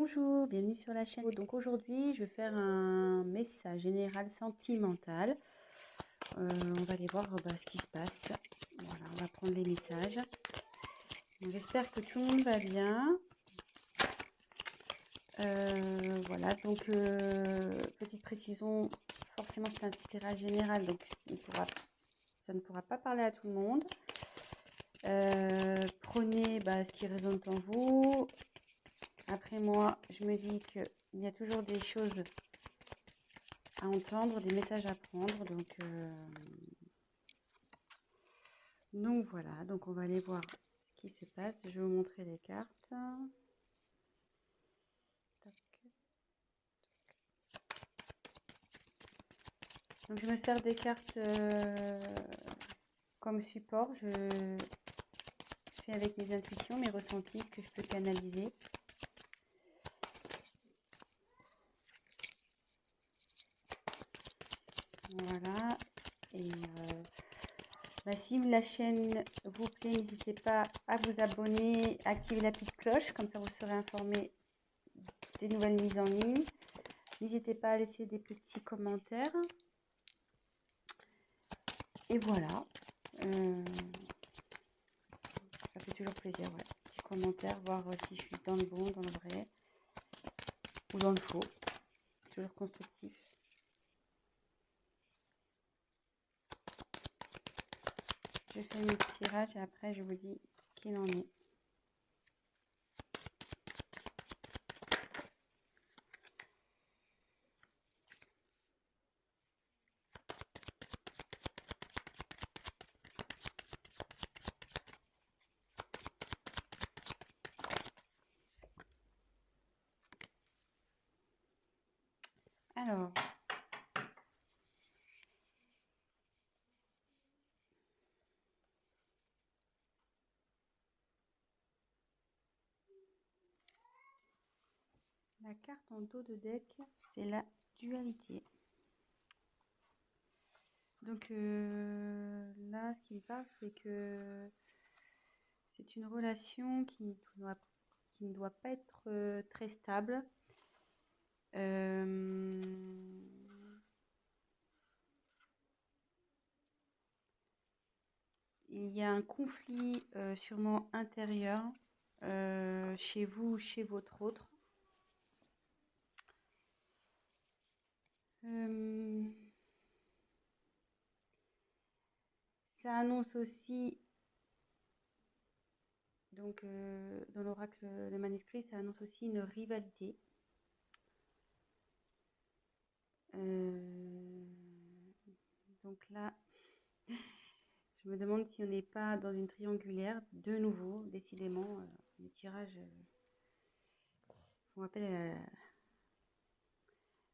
Bonjour, bienvenue sur la chaîne. Donc aujourd'hui, je vais faire un message général sentimental. On va aller voir ce qui se passe. Voilà, on va prendre les messages. J'espère que tout le monde va bien. Voilà, donc petite précision, forcément c'est un tirage général, donc ça ne pourra pas parler à tout le monde. Prenez ce qui résonne en vous. Après moi, je me dis qu'il y a toujours des choses à entendre, des messages à prendre. Donc voilà, donc on va aller voir ce qui se passe. Je vais vous montrer les cartes. Tac. Donc je me sers des cartes comme support. Je fais avec mes intuitions, mes ressentis, ce que je peux canaliser. Voilà. Et si la chaîne vous plaît, n'hésitez pas à vous abonner, activer la petite cloche, comme ça vous serez informé des nouvelles mises en ligne. N'hésitez pas à laisser des petits commentaires. Et voilà. Ça fait toujours plaisir, ouais. Petit commentaire, voir si je suis dans le bon, dans le vrai ou dans le faux. C'est toujours constructif. Je fais mes tirages et après je vous dis ce qu'il en est. Alors, la carte en dos de deck, c'est la dualité. Donc là, ce qui me parle, c'est que c'est une relation qui ne doit pas être très stable. Il y a un conflit sûrement intérieur chez vous ou chez votre autre. Ça annonce aussi, donc dans l'oracle, le manuscrit, ça annonce aussi une rivalité. Donc là, je me demande si on n'est pas dans une triangulaire, de nouveau, décidément, les tirages font appel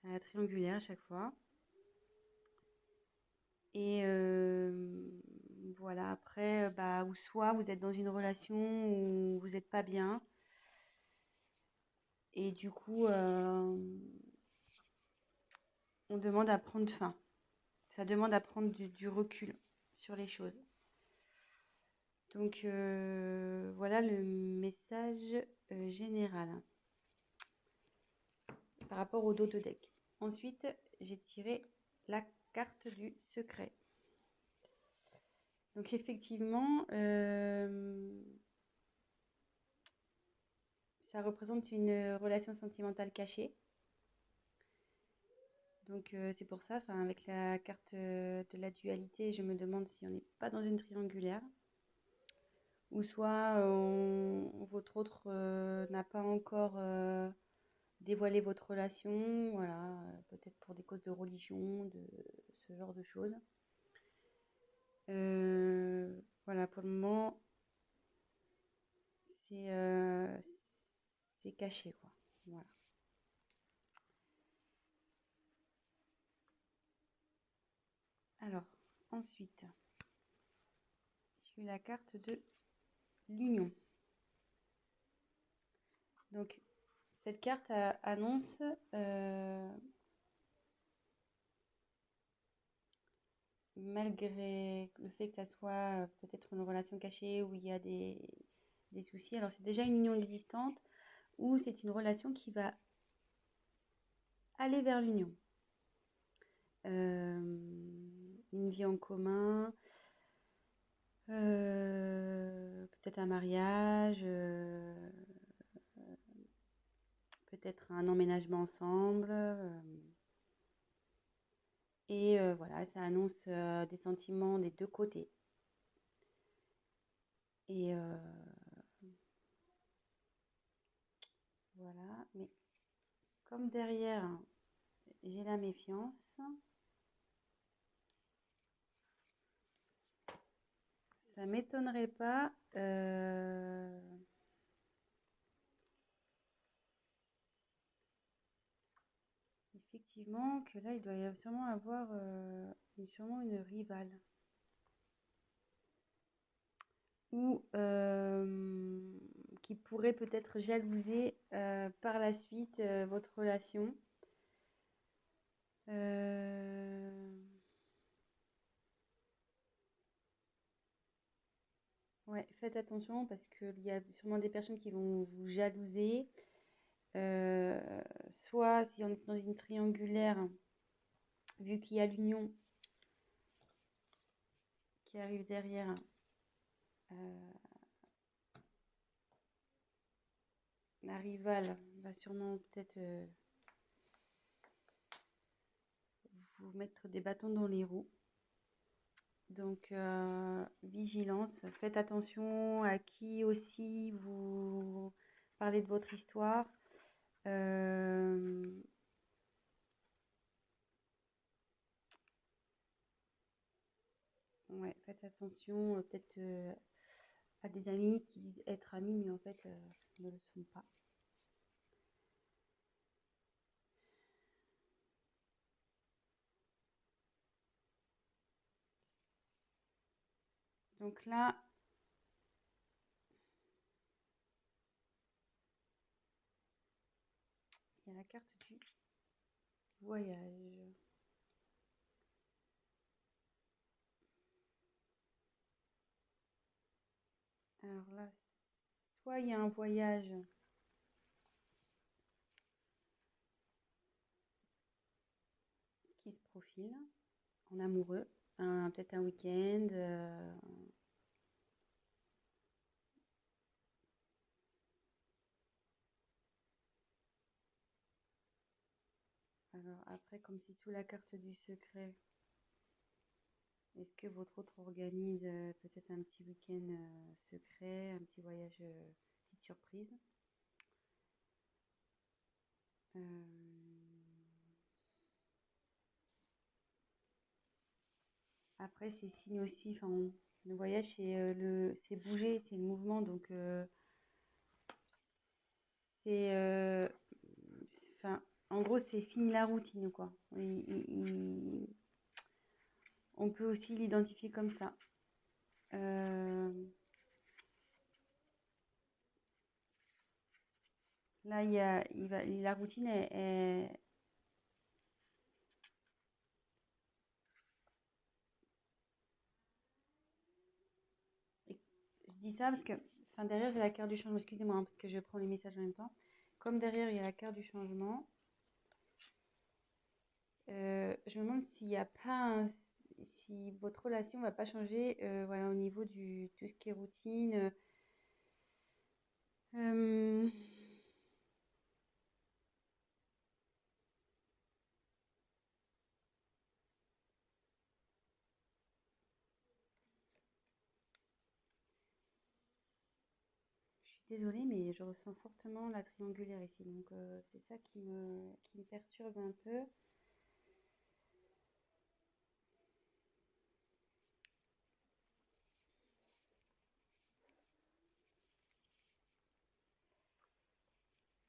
à la triangulaire à chaque fois. Et voilà, après, ou soit vous êtes dans une relation où vous n'êtes pas bien. Et du coup, on demande à prendre fin. Ça demande à prendre du recul sur les choses. Donc, voilà le message général par rapport au dos de deck. Ensuite, j'ai tiré la carte du secret. Donc, effectivement, ça représente une relation sentimentale cachée. Donc c'est pour ça, avec la carte de la dualité, je me demande si on n'est pas dans une triangulaire. Ou soit votre autre n'a pas encore dévoilé votre relation, voilà, peut-être pour des causes de religion, de ce genre de choses. Voilà, pour le moment, c'est caché, quoi. Voilà. Alors, ensuite, j'ai eu la carte de l'union. Donc, cette carte annonce malgré le fait que ça soit peut-être une relation cachée où il y a des soucis. Alors, c'est déjà une union existante ou c'est une relation qui va aller vers l'union. Une vie en commun, peut-être un mariage, peut-être un emménagement ensemble. Et voilà, ça annonce des sentiments des deux côtés. Et voilà, mais comme derrière, j'ai la méfiance, ça m'étonnerait pas effectivement que là, il doit y avoir sûrement avoir sûrement une rivale. Ou qui pourrait peut-être jalouser par la suite votre relation. Ouais, faites attention parce qu'il y a sûrement des personnes qui vont vous jalouser. Euh, Soit si on est dans une triangulaire, vu qu'il y a l'union qui arrive derrière, euh, la rivale va sûrement peut-être vous mettre des bâtons dans les roues. Donc, vigilance, faites attention à qui aussi vous parlez de votre histoire. Euh, ouais, faites attention peut-être à des amis qui disent être amis, mais en fait ne le sont pas. Donc là, il y a la carte du voyage. Alors là, soit il y a un voyage qui se profile en amoureux, peut-être un week-end. Alors après, comme c'est sous la carte du secret, est-ce que votre autre organise peut-être un petit week-end secret, un petit voyage, petite surprise? Euh, Après, c'est signe aussi, enfin, le voyage, c'est bouger, c'est le mouvement, donc c'est, enfin, en gros, c'est fini la routine, quoi. On peut aussi l'identifier comme ça. Euh, Là, la routine je dis ça parce que, enfin, derrière, j'ai la carte du changement. Excusez-moi, hein, parce que je prends les messages en même temps. Comme derrière, il y a la carte du changement, je me demande s'il n'y a pas si votre relation va pas changer, voilà, au niveau du tout ce qui est routine. Euh, je suis désolée, mais je ressens fortement la triangulaire ici, donc c'est ça qui me perturbe un peu.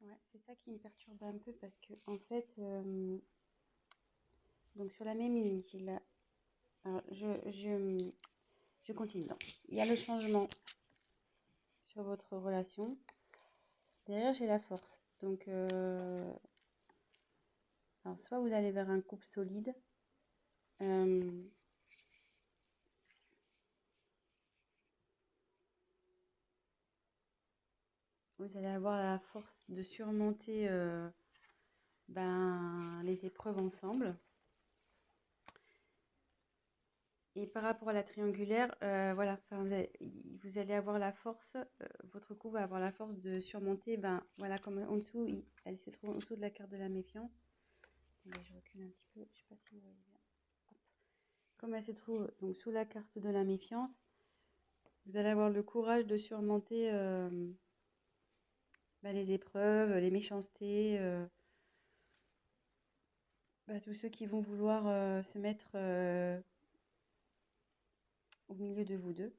Ouais, c'est ça qui me perturbe un peu parce que en fait, donc sur la même ligne, alors, je continue. Donc, il y a le changement sur votre relation. Derrière, j'ai la force. Donc, alors, soit vous allez vers un couple solide, euh, vous allez avoir la force de surmonter les épreuves ensemble. Et par rapport à la triangulaire, voilà, vous allez avoir la force, votre couple va avoir la force de surmonter, voilà, comme en dessous, elle se trouve en dessous de la carte de la méfiance. Attendez, je recule un petit peu, je sais pas si vous voyez bien. Hop. Comme elle se trouve donc sous la carte de la méfiance, vous allez avoir le courage de surmonter les épreuves, les méchancetés, tous ceux qui vont vouloir se mettre au milieu de vous deux.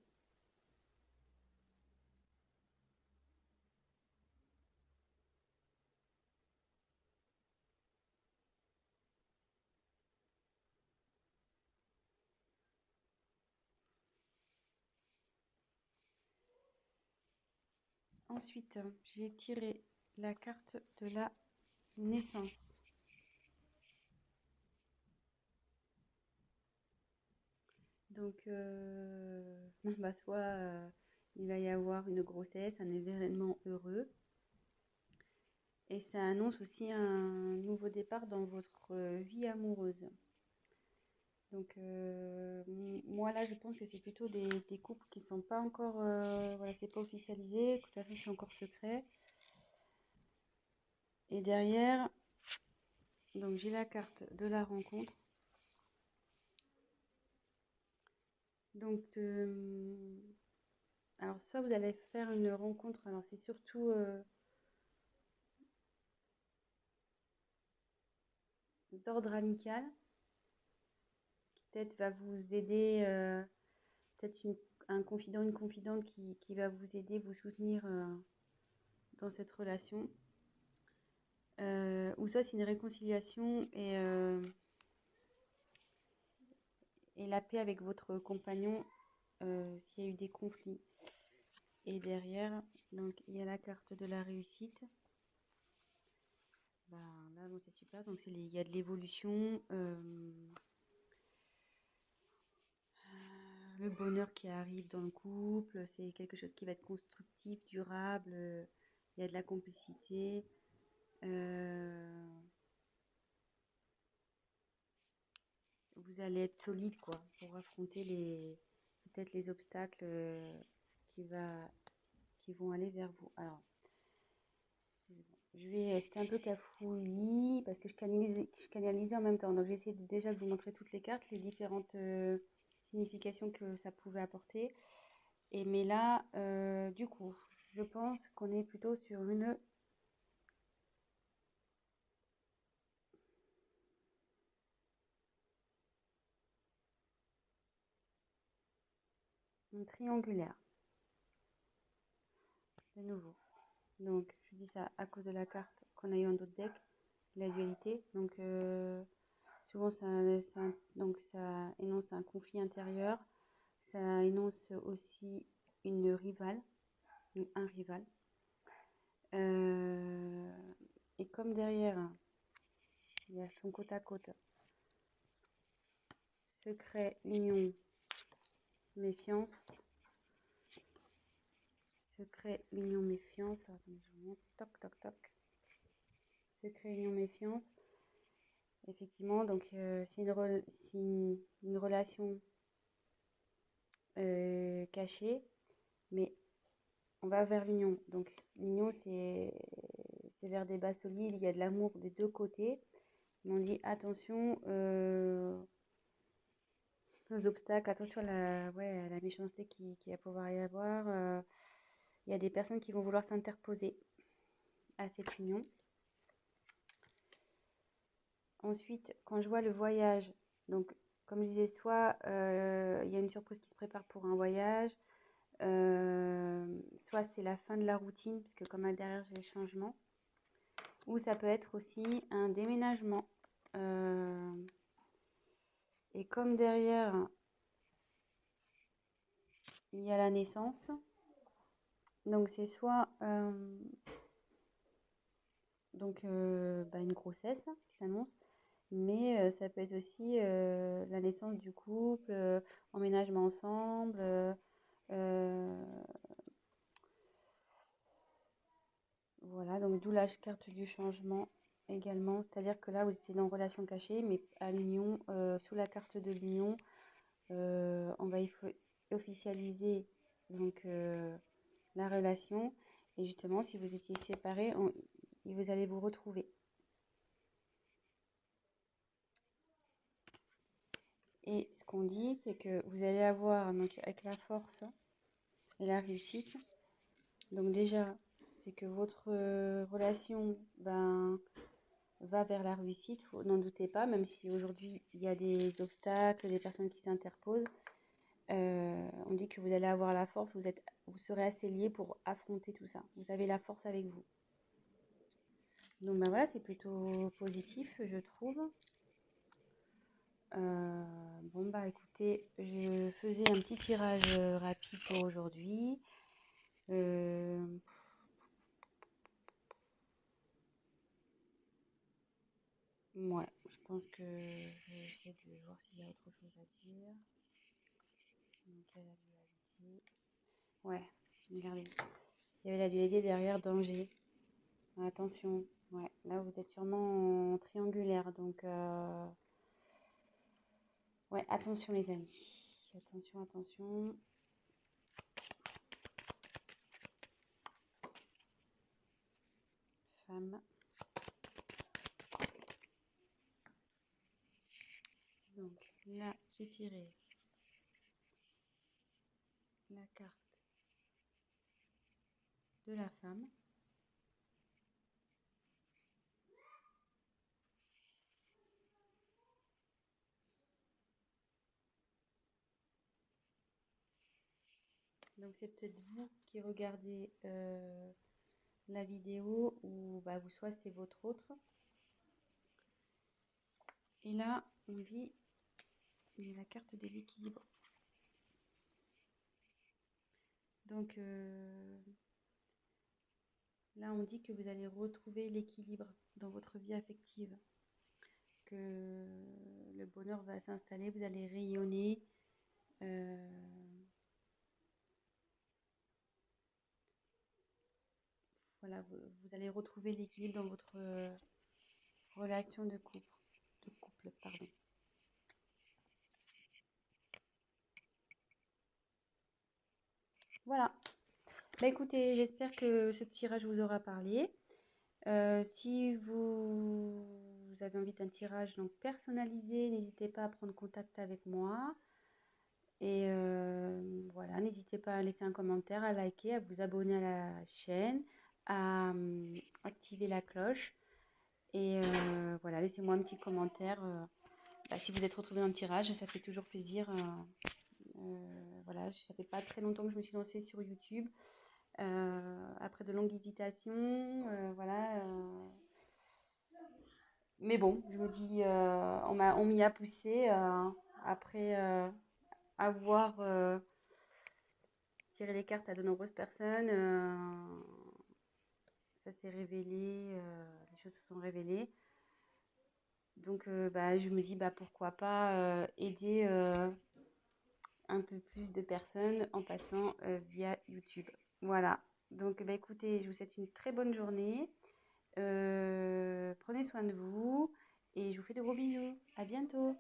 Ensuite, j'ai tiré la carte de la naissance. Donc, soit il va y avoir une grossesse, un événement heureux. Et ça annonce aussi un nouveau départ dans votre vie amoureuse. Donc, moi là, je pense que c'est plutôt des couples qui sont pas encore, voilà, c'est pas officialisé, de toute façon, c'est encore secret. Et derrière, donc j'ai la carte de la rencontre. Donc, alors soit vous allez faire une rencontre, alors c'est surtout d'ordre amical, qui peut-être va vous aider, peut-être un confident, une confidente qui va vous aider, vous soutenir dans cette relation. Ou soit c'est une réconciliation et la paix avec votre compagnon s'il y a eu des conflits. Et derrière, donc il y a la carte de la réussite. Là, bon, c'est super. Donc il y a de l'évolution, le bonheur qui arrive dans le couple. C'est quelque chose qui va être constructif, durable. Il y a de la complicité. Vous allez être solide quoi pour affronter peut-être les obstacles qui vont aller vers vous. Alors, c'était un peu cafouillis parce que je canalisais en même temps. Donc, j'ai essayé déjà de vous montrer toutes les cartes, les différentes significations que ça pouvait apporter. Mais là, du coup, je pense qu'on est plutôt sur une triangulaire, de nouveau. Donc, je dis ça à cause de la carte qu'on a eu en d'autres decks, la dualité. Donc, souvent, ça énonce un conflit intérieur. Ça énonce aussi une rivale, un rival. Et comme derrière, il y a son côte à côte, secret, union, méfiance. Secret, union, méfiance. Attendez, je vous montre. Toc, toc, toc. Secret, union, méfiance. Effectivement, donc c'est une relation cachée, mais on va vers l'union. Donc l'union, c'est vers des bases solides, il y a de l'amour des deux côtés. Mais on dit attention aux obstacles, attention à la méchanceté qui va pouvoir y avoir. Il y a des personnes qui vont vouloir s'interposer à cette union. Ensuite, quand je vois le voyage, donc comme je disais, soit il y a une surprise qui se prépare pour un voyage, soit c'est la fin de la routine, puisque comme derrière j'ai le changement, ou ça peut être aussi un déménagement. Et comme derrière il y a la naissance, donc c'est soit une grossesse qui s'annonce, mais ça peut être aussi la naissance du couple, emménagement ensemble, Voilà, donc d'où la carte du changement également. C'est-à-dire que là, vous étiez dans relation cachée, mais à l'union, sous la carte de l'union, on va officialiser donc la relation. Et justement, si vous étiez séparés, vous allez vous retrouver. Et ce qu'on dit, c'est que vous allez avoir, donc, avec la force et la réussite. Donc déjà, c'est que votre relation va vers la réussite, n'en doutez pas, même si aujourd'hui il y a des obstacles, des personnes qui s'interposent. On dit que vous allez avoir la force, vous serez assez liés pour affronter tout ça. Vous avez la force avec vous. Donc ben voilà, c'est plutôt positif, je trouve. Bon bah écoutez, je faisais un petit tirage rapide pour aujourd'hui. Euh, ouais, je pense que je vais essayer de voir s'il y a autre chose à dire. Donc il y a la dualité. Ouais, regardez. Il y avait la dualité derrière danger. Attention. Ouais, là vous êtes sûrement en triangulaire, donc ouais, attention les amis. Attention, attention. Femme. Donc là, j'ai tiré la carte de la femme. Donc c'est peut-être vous qui regardez la vidéo ou bah, vous soit c'est votre autre. Et là, on dit il y a la carte de l'équilibre. Donc là, on dit que vous allez retrouver l'équilibre dans votre vie affective, que le bonheur va s'installer, vous allez rayonner. Voilà, vous allez retrouver l'équilibre dans votre relation de couple, pardon. Voilà. Bah écoutez, j'espère que ce tirage vous aura parlé. Si vous avez envie d'un tirage donc personnalisé, n'hésitez pas à prendre contact avec moi. Et voilà, n'hésitez pas à laisser un commentaire, à liker, à vous abonner à la chaîne, à activer la cloche. Et voilà, laissez-moi un petit commentaire. Bah, si vous êtes retrouvé dans le tirage, ça fait toujours plaisir. Voilà, ça fait pas très longtemps que je me suis lancée sur YouTube. Après de longues hésitations, voilà. Mais bon, je me dis, on m'y a poussé après avoir tiré les cartes à de nombreuses personnes. Ça s'est révélé, les choses se sont révélées. Donc, bah, je me dis, bah, pourquoi pas aider un peu plus de personnes en passant via YouTube. Voilà. Donc, bah, écoutez, je vous souhaite une très bonne journée. Prenez soin de vous et je vous fais de gros bisous. À bientôt.